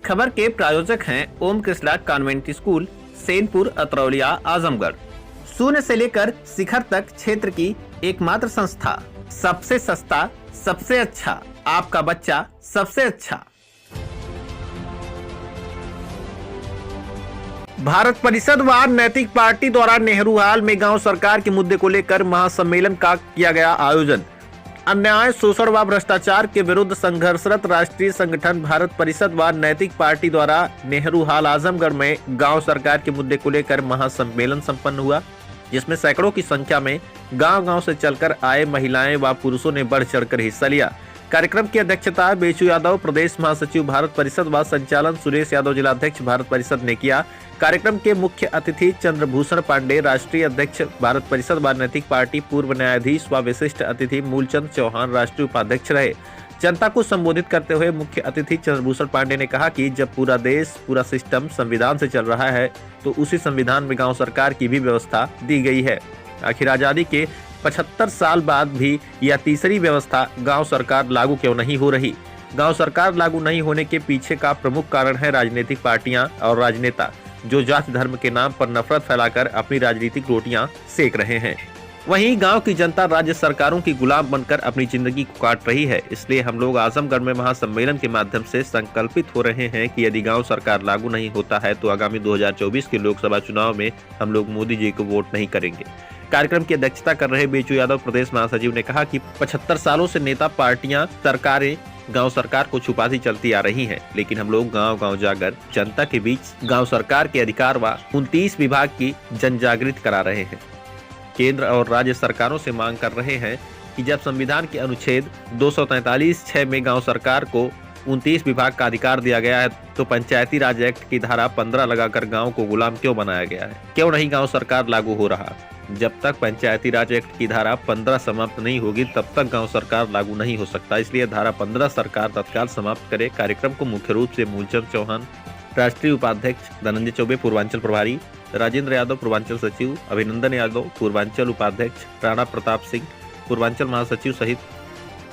खबर के प्रायोजक हैं ओम कृष्णा कॉन्वेंट स्कूल, सेनपुर, अतरौलिया, आजमगढ़। शून्य से लेकर शिखर तक क्षेत्र की एकमात्र संस्था। सबसे सस्ता, सबसे अच्छा, आपका बच्चा सबसे अच्छा। भारत परिषद व नैतिक पार्टी द्वारा नेहरू हाल में गांव सरकार के मुद्दे को लेकर महासम्मेलन का किया गया आयोजन। अन्याय, शोषण व भ्रष्टाचार के विरुद्ध संघर्षरत राष्ट्रीय संगठन भारत परिषद व नैतिक पार्टी द्वारा नेहरू हाल आजमगढ़ में गांव सरकार के मुद्दे को लेकर महासम्मेलन संपन्न हुआ, जिसमें सैकड़ों की संख्या में गांव-गांव से चलकर आए महिलाएं व पुरुषों ने बढ़ चढ़कर हिस्सा लिया। कार्यक्रम की अध्यक्षता बेचू यादव, प्रदेश महासचिव भारत परिषद व संचालन सुरेश यादव, जिलाध्यक्ष भारत परिषद ने किया। कार्यक्रम के मुख्य अतिथि चंद्रभूषण पांडे, राष्ट्रीय अध्यक्ष भारत परिषद व नैतिक पार्टी, पूर्व न्यायाधीश व विशिष्ट अतिथि मूलचंद चौहान राष्ट्रीय उपाध्यक्ष रहे। जनता को संबोधित करते हुए मुख्य अतिथि चंद्रभूषण पांडे ने कहा कि जब पूरा देश, पूरा सिस्टम संविधान से चल रहा है, तो उसी संविधान में गाँव सरकार की भी व्यवस्था दी गई है। आखिर आजादी के 75 साल बाद भी यह तीसरी व्यवस्था गांव सरकार लागू क्यों नहीं हो रही? गांव सरकार लागू नहीं होने के पीछे का प्रमुख कारण है राजनीतिक पार्टियां और राजनेता, जो जाति धर्म के नाम पर नफरत फैलाकर अपनी राजनीतिक रोटियां सेक रहे हैं। वहीं गांव की जनता राज्य सरकारों की गुलाम बनकर अपनी जिंदगी को काट रही है। इसलिए हम लोग आजमगढ़ में महासम्मेलन के माध्यम से संकल्पित हो रहे हैं कि यदि गांव सरकार लागू नहीं होता है तो आगामी 2024 के लोकसभा चुनाव में हम लोग मोदी जी को वोट नहीं करेंगे। कार्यक्रम की अध्यक्षता कर रहे बेचू यादव, प्रदेश महासचिव, ने कहा कि 75 सालों से नेता, पार्टियां, सरकारें गांव सरकार को छुपाती चलती आ रही हैं, लेकिन हम लोग गांव-गांव जाकर जनता के बीच गांव सरकार के अधिकार व 29 विभाग की जनजागृति करा रहे हैं। केंद्र और राज्य सरकारों से मांग कर रहे हैं कि जब संविधान के अनुच्छेद 243(6) में गांव सरकार को 29 विभाग का अधिकार दिया गया है, तो पंचायती राज एक्ट की धारा 15 लगाकर गाँव को गुलाम क्यों बनाया गया है? क्यों नहीं गाँव सरकार लागू हो रहा? जब तक पंचायती राज एक्ट की धारा 15 समाप्त नहीं होगी, तब तक गांव सरकार लागू नहीं हो सकता। इसलिए धारा 15 सरकार तत्काल समाप्त करे। कार्यक्रम को मुख्य रूप से मूलचंद चौहान, राष्ट्रीय उपाध्यक्ष, धनंजय चौबे, पूर्वांचल प्रभारी, राजेंद्र यादव, पूर्वांचल सचिव, अभिनंदन यादव, पूर्वांचल उपाध्यक्ष, राणा प्रताप सिंह, पूर्वांचल महासचिव सहित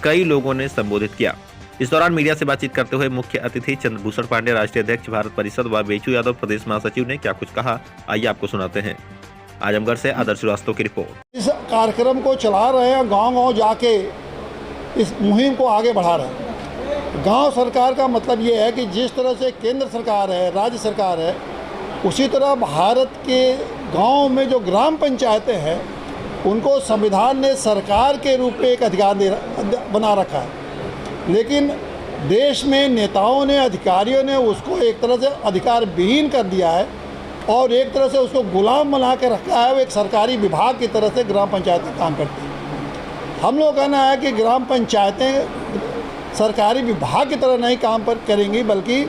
कई लोगों ने संबोधित किया। इस दौरान मीडिया से बातचीत करते हुए मुख्य अतिथि चंद्रभूषण पांडे, राष्ट्रीय अध्यक्ष भारत परिषद, व बेचू यादव, प्रदेश महासचिव, ने क्या कुछ कहा, आइए आपको सुनाते हैं। आजमगढ़ से आदर्श श्रीवास्तव की रिपोर्ट। इस कार्यक्रम को चला रहे हैं, गांव-गांव जाके इस मुहिम को आगे बढ़ा रहे हैं। गांव सरकार का मतलब ये है कि जिस तरह से केंद्र सरकार है, राज्य सरकार है, उसी तरह भारत के गांव में जो ग्राम पंचायतें हैं, उनको संविधान ने सरकार के रूप में एक अधिकार बना रखा है। लेकिन देश में नेताओं ने, अधिकारियों ने उसको एक तरह से अधिकार विहीन कर दिया है और एक तरह से उसको गुलाम बना के रखा है। वो एक सरकारी विभाग की तरह से ग्राम पंचायतें काम करती हैं। हम लोग कहना है कि ग्राम पंचायतें सरकारी विभाग की तरह नहीं काम करेंगी, बल्कि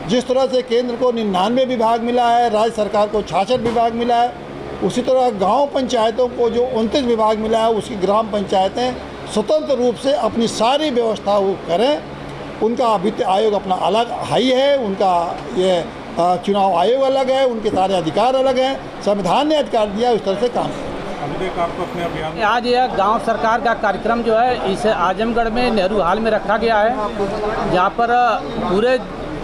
जिस तरह से केंद्र को 99 विभाग मिला है, राज्य सरकार को 66 विभाग मिला है, उसी तरह गांव पंचायतों को जो 29 विभाग मिला है, उसकी ग्राम पंचायतें स्वतंत्र रूप से अपनी सारी व्यवस्था वो करें। उनका वित्त आयोग अपना अलग हाई है, उनका ये चुनाव आयोग अलग है, उनके सारे अधिकार अलग हैं। संविधान ने अधिकार दिया, उस तरह से काम करें। आज यह गांव सरकार का कार्यक्रम जो है, इसे आजमगढ़ में नेहरू हाल में रखा गया है, जहां पर पूरे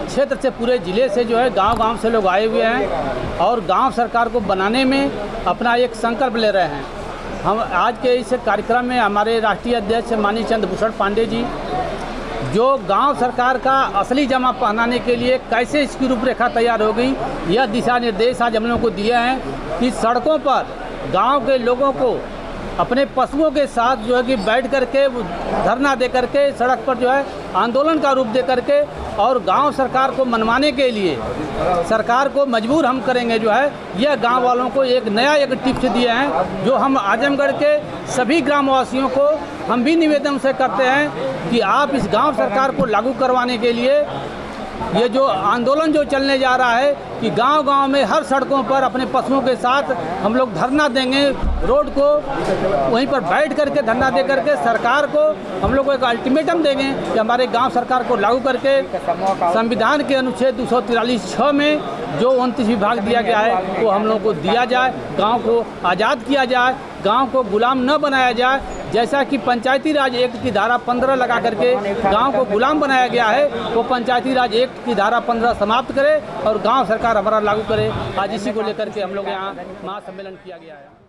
क्षेत्र से, पूरे ज़िले से जो है गांव-गांव से लोग आए हुए हैं और गांव सरकार को बनाने में अपना एक संकल्प ले रहे हैं। हम आज के इस कार्यक्रम में हमारे राष्ट्रीय अध्यक्ष माननीय चंद्रभूषण पांडे जी, जो गांव सरकार का असली जमा पहनाने के लिए कैसे इसकी रूपरेखा तैयार हो गई, यह दिशा निर्देश आज हम लोगों को दिए हैं कि सड़कों पर गांव के लोगों को अपने पशुओं के साथ जो है कि बैठ करके धरना दे करके, सड़क पर जो है आंदोलन का रूप दे करके, और गांव सरकार को मनवाने के लिए सरकार को मजबूर हम करेंगे। जो है यह गांव वालों को एक नया टिप्स दिए हैं, जो हम आजमगढ़ के सभी ग्रामवासियों को हम भी निवेदन से करते हैं कि आप इस गांव सरकार को लागू करवाने के लिए ये जो आंदोलन जो चलने जा रहा है कि गांव-गांव में हर सड़कों पर अपने पशुओं के साथ हम लोग धरना देंगे, रोड को वहीं पर बैठ करके धरना दे करके सरकार को हम लोग एक अल्टीमेटम देंगे कि हमारे गांव सरकार को लागू करके संविधान के अनुच्छेद 243(6) में जो 29 विभाग दिया गया है वो हम लोग को दिया जाए, गाँव को आज़ाद किया जाए, गाँव को गुलाम न बनाया जाए। जैसा कि पंचायती राज एक्ट की धारा 15 लगा करके गांव को गुलाम बनाया गया है, वो पंचायती राज एक्ट की धारा 15 समाप्त करे और गांव सरकार हमारा लागू करे। आज इसी को लेकर के हम लोग यहाँ महासम्मेलन किया गया है।